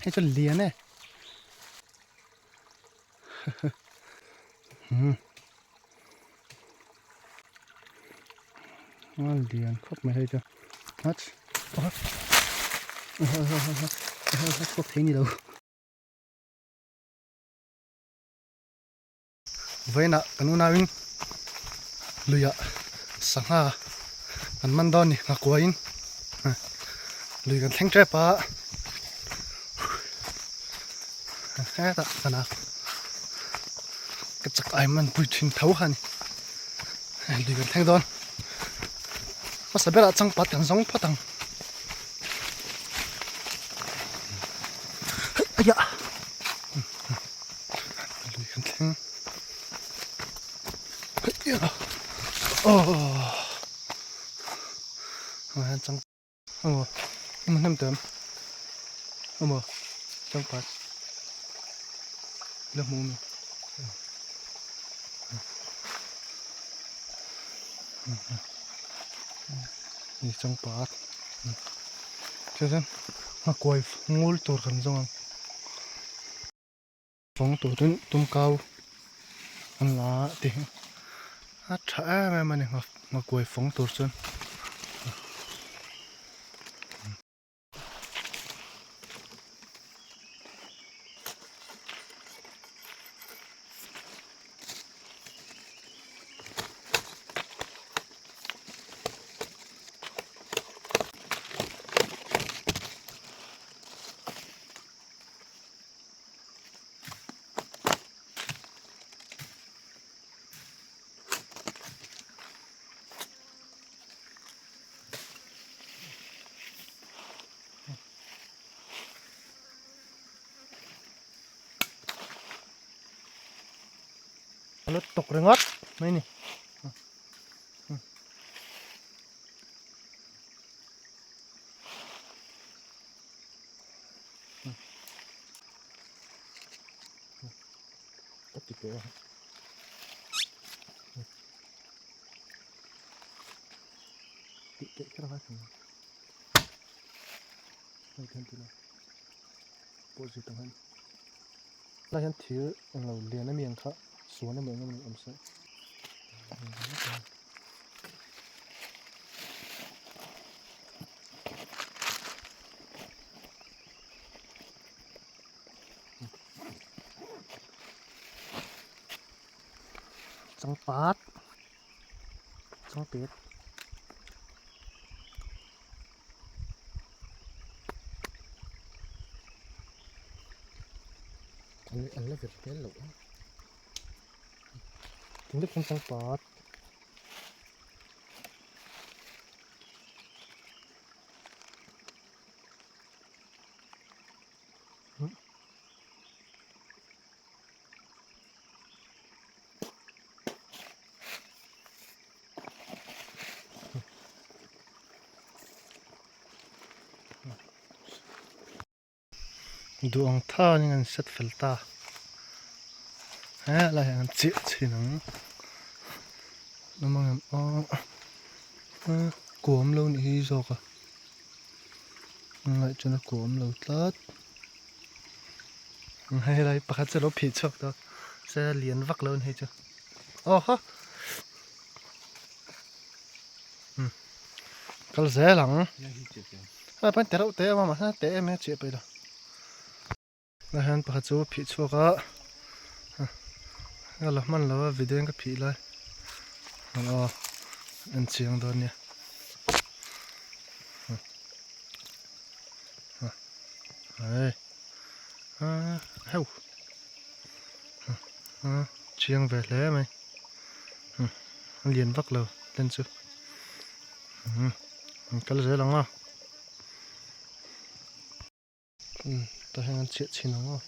ให้จนเลียนเนี่ยเลียนครบไม่ให้จ้ะฮัทครบทิ้งนี่เราไว้นะกันนู้นวิ่งลุยอะสังหาอันมันดอนนี่งักไว้ลุยกันแข่งใจปะแค่ตะกันนะกระจักไอ้มันปุยทิ้งเท้าหันลุยกันแข่งดอนมาสับเบลจังปัดกันสองปัดตังอ้ยะลุยกันแข่งโอ้มาจังโอ้มันน้ำเติมโอ้โหจังปัดเลือกมุมนี่จังปัดเจ้าสันมากวยงูตัวกันจังฟองตัวนั้นตุ้มเกาอันละติฮัทแท้แม่มันเนี่ยมากวยฟองตัวจนรถตกแรงวัดไม่นี่ตัดติดตัวติดแค่ละถึงไม่ทันทีละโปรสิตังหันแล้วฉันถือเราเรียนน้ำเมียงค่ะสวนน้ำเมียงน้ำเมียงอมเสจังปัดจังเป็ดอันเล็กแบบนี้หรอถึงได้เป็นจังปัดดูอังท่านี่กันเสร็จฟิลตาอะไรกันจีจีนังน้ำมันอ๋อกวมเรานี่จอกอะอะไรจนกวมเราตัดให้อะไรปะคัดจะลบผิดชอกตัวจะเลียนวักเราให้จ้ะอ๋อฮะก็เสียหลังเป็นแต่เราเตะมาเตะไม่เจ็บไปละแล้วฮันปะคัดจะผิดชอกอะก็หลับมันแล้ววิดีโอก็ผิดเลยอ๋ออันเชียงตัวเนี่ยเฮ้ยเฮ้ยเชียงเวทแล้วไหมเรียนวักเลยเล่นซูก็เลยหลังอ่ะตัวให้มันเฉียดชินอ่ะ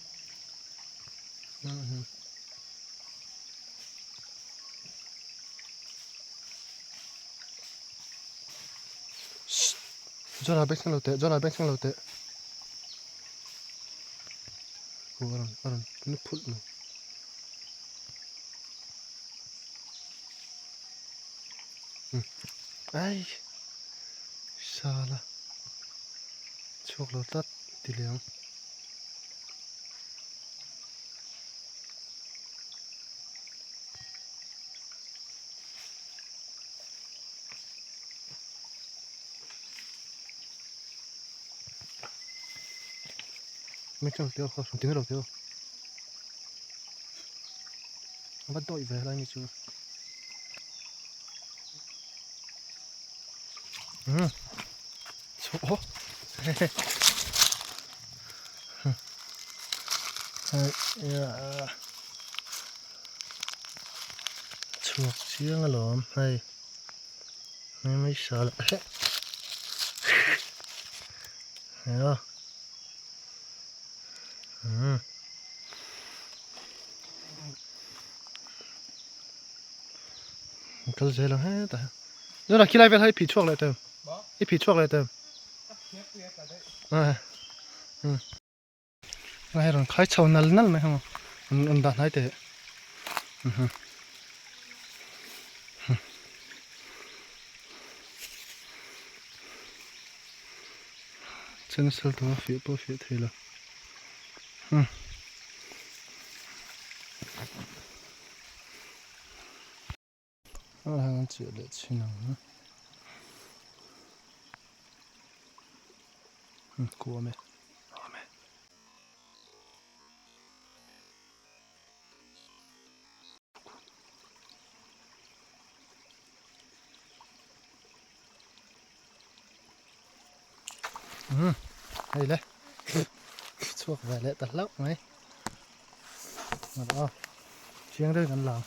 จอราเบกซ์เราเตะจอราเบกซ์เราเตะกูอารมณ์นึกพูดมั้งไอ้ซาละโชคเราตัดตีเลี้ยง ไม่ชอบเที่ยวเขาถึงเราเที่ยววัดต่อยไปอะไรนี่จูโอ้โหเฮ้ยชวกเชียงหลอมเฮ้ยไม่ชอบเฮ้ยเฮ้ยก็จะแล้วเฮ้ยแต่แล้วเราคิดอะไรไปให้ผิดช่วงอะไรเติมไอ้ผิดช่วงอะไรเติมไม่ให้เราขายชาวนั่นไหมฮะมันด่านไหนเตะฉันสั่งตัวฟีบฟีเทละอะไรกันเจอเลยชินังกลัวไหมไอ้เลยช่วงไปเลยตลกไหมมาดูเชียงเรื่องกันหลัง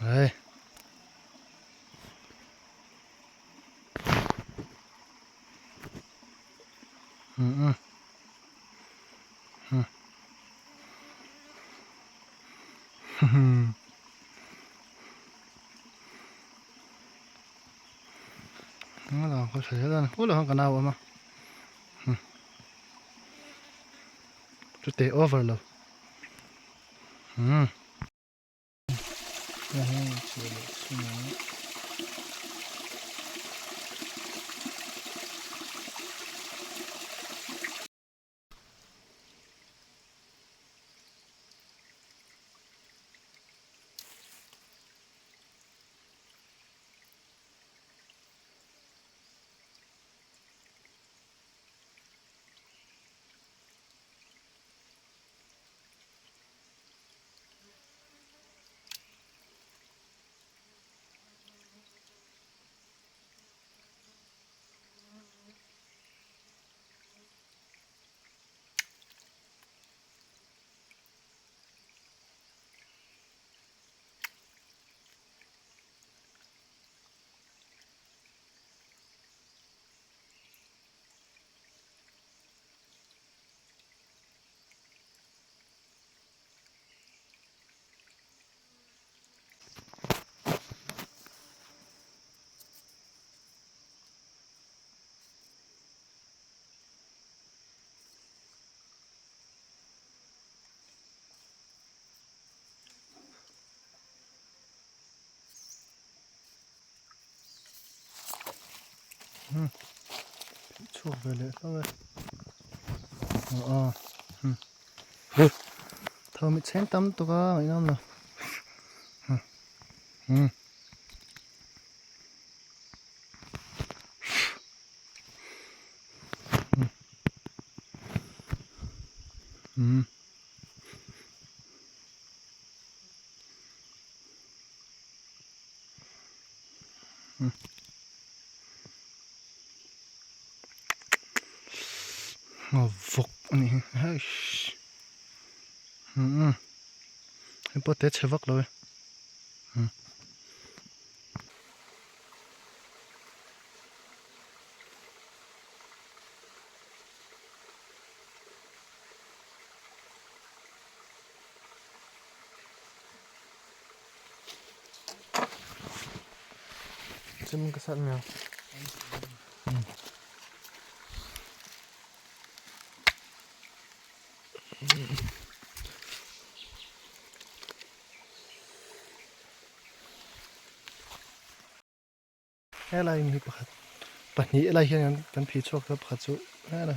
เฮ้ยนั่นเราเขาใช้กันพูดเรื่องกันเอามาจุดเตะโอเวอร์เลยนี่เชียร์เลยชินังช่วงไปเลยเข้าไปอ๋อเท่ามิเชนตั้มตัวก็ไอ้นั่นเนาะอ๋อฟกนี่เฮ้ยไอ้พวกเตะเชฟกเลยจะมันก็สั่นแมวอะไรมีปะปัจนี้อะไรเงี้ยกันผีชกกับขัดจุอะไร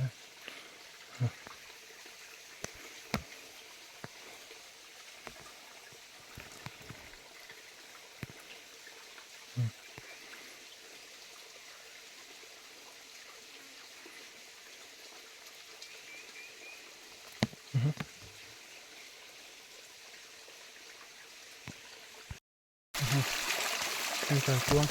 hay trời chuông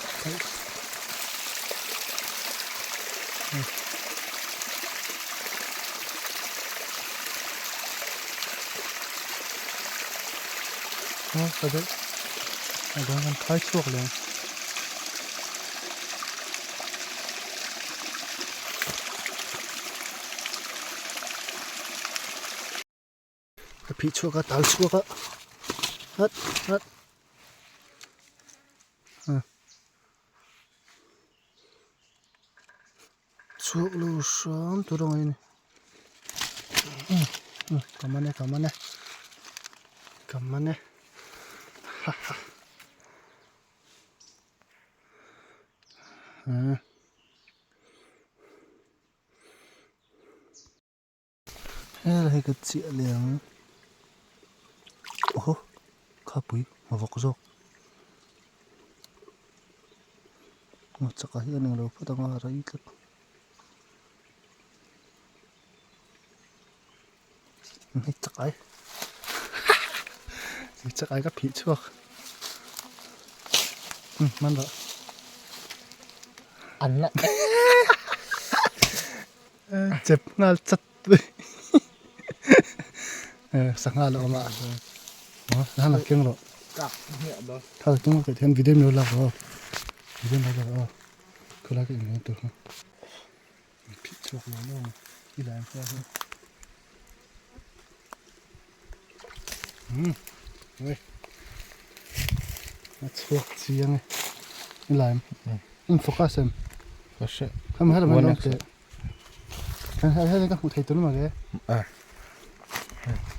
sao đấy đang còn thái chuột liền cái pí chuột cái táo chuột á hết hết chuột lu sớm tôi đâu này cầm anh này ha ha đây là cái chuyện liền ô khá bụi mà vọc rô một chắc là hiện đâu phát tăng ra ít lắm chắc ai cái pí chuột man đó ăn á 잽 ngal chặt sang ngal lo mà nó là kiêng rồi cặp nhẹ đó thôi chúng phải thêm video nữa là rồi video này rồi cứ lại cái này được không pí chuột nó đi làm sao ơi nó chuột gì này đi làm focus xem Focus không hết là mình không hay cái hụt thấy tôi mà cái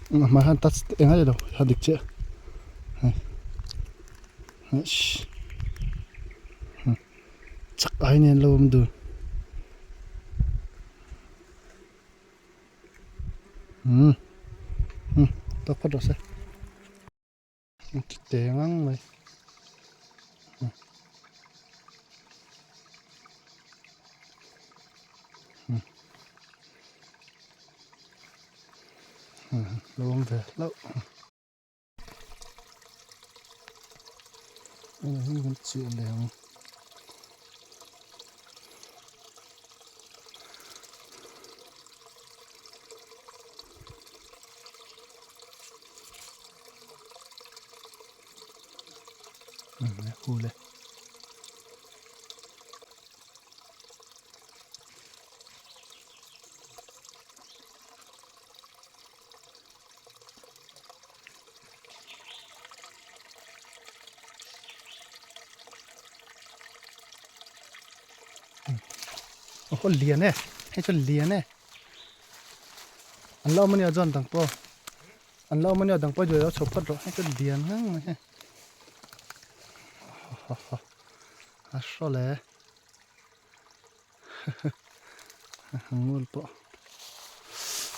mà hắn tắt em hay đâu hắn địch chưa chắc ai nên lâu mà được tao phát rồi sao tiền ngang mày lâu không về lâu đây là những chuyện đều khu này có liền nè hay cho liền nè anh lâu mình ở dọn tầng po anh lâu mình ở tầng po rồi nó chụp phát rồi hay cho liền hăng này sao lẽ ngon po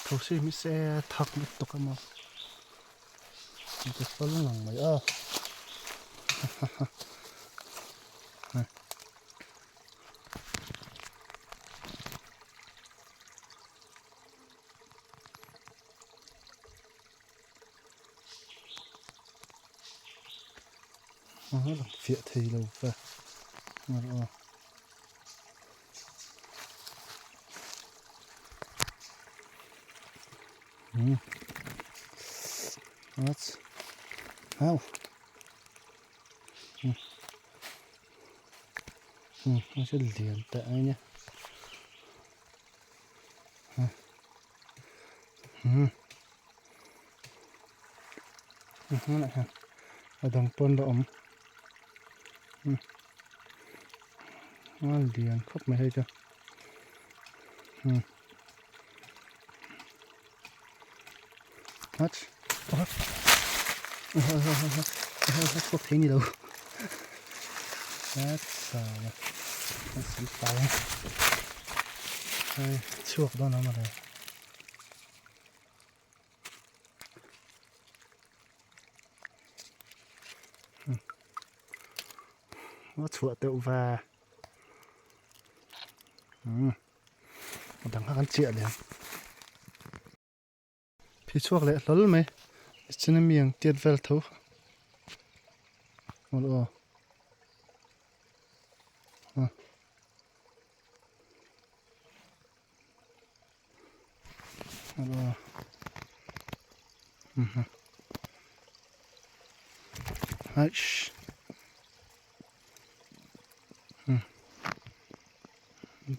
thầu xí mi xe thắc một tục mà cái phân lằng mày là phía thì đâu phải mà that's how nó sẽ liền tại nhé nó lại ha ở đồng pôn độ ấm nó liền khóc mày hay chưa hết có thấy gì đâu hết rồi nó xí tay chuột đó nó mà đây nó chuột tự và một đằng khác ăn chuyện liền phi chuột lại lol mày trên miệng tiệt vel thấu một Aish.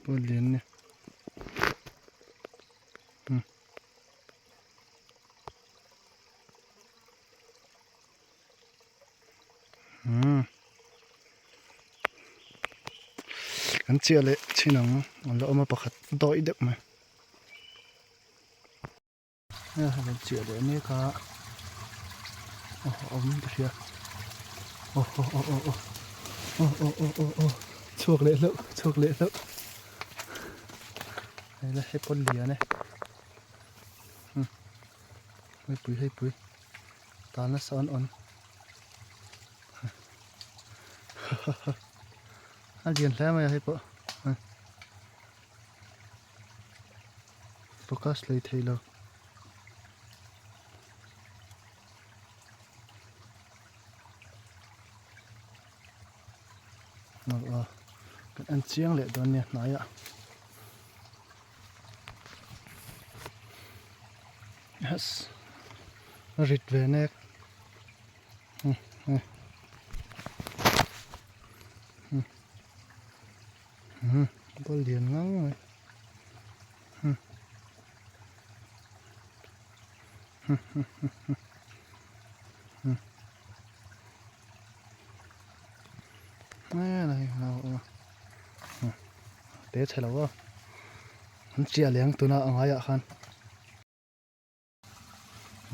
Bolian. Kan chia lệ chinang lo ma pakhat doi dek ma ya kan chia lệ ne ka dia chuộc lệ lo đây là hết con lìa này hay bùi ta nó son on liền thế mà hay bộ focus lấy thấy lo cái ăn chiang lệ đó nè nói ạ yes nó rít về nè có liền ngang rồi này nào để thấy lâu hắn chia liang tụi nó ở ngoài ạ khan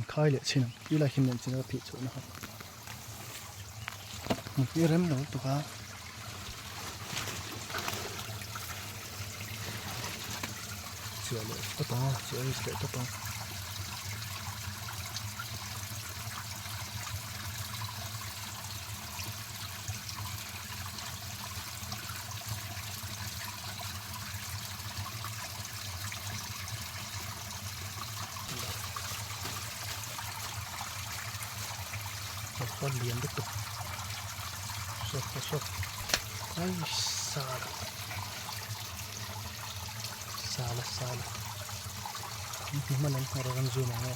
khai lệ xin đi lại khi mình chỉ là bị chỗ nó cái rem đâu tụi cá chia lệ to chia to con liền tiếp tục sốt ai xa nhưng mà nó ra gần zoom này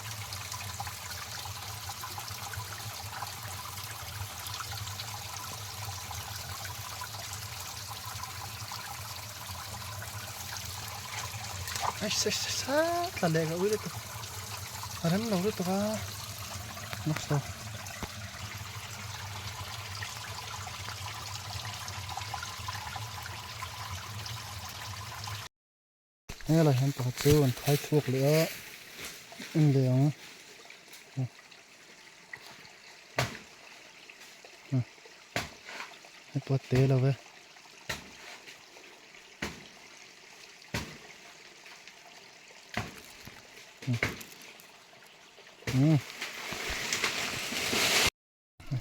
ai sát là lẹ cái đấy tụi anh đâu đấy tụi ta nó sao nghe là hiện tại chưa thấy thuộc nữa anh liền cái bát té là vậy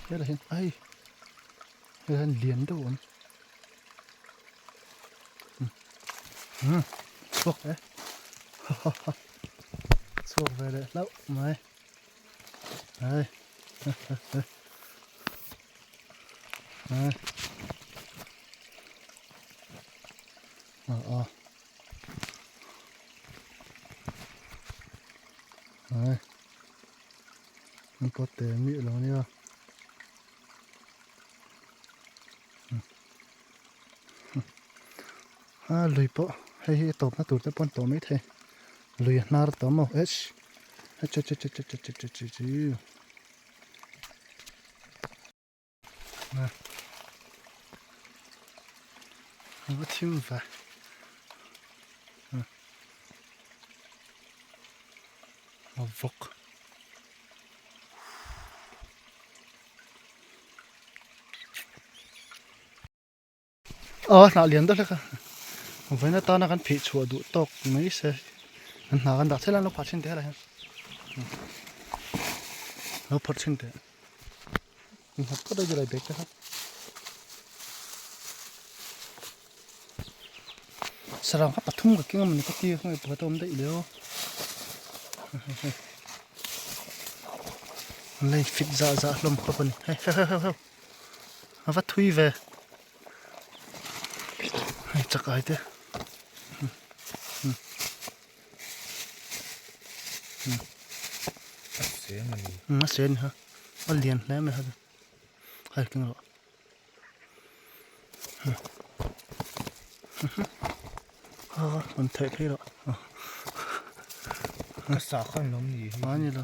cái là hiện ai cái là liền đâu thuộc đấy thuộc về đấy lâu mày đây đây đây nó có té mịn lắm nha lùi bộ hay tôm nó tụt tới con tôm ấy thế lùi nار tôm màu hết chú nè nó chim vậy nó vok nào liền đó là với nó to nó cần phê chùa đủ tóc mấy xe nào cần đặt thế là nó phát sinh thế này nó phát sinh thế mình học có đâu giờ lại biết chứ sao hấp bắt thùng cái kia mình có tiêu không phải tôm đấy liệu lấy phít dạ lom khó phân hay nó vắt thui về chắc ai thế Sẽ mà đi. nó xén hả nó liền lấy mà hả hay kinh rồi mình thấy rồi Cái sao không nóng gì. nó như là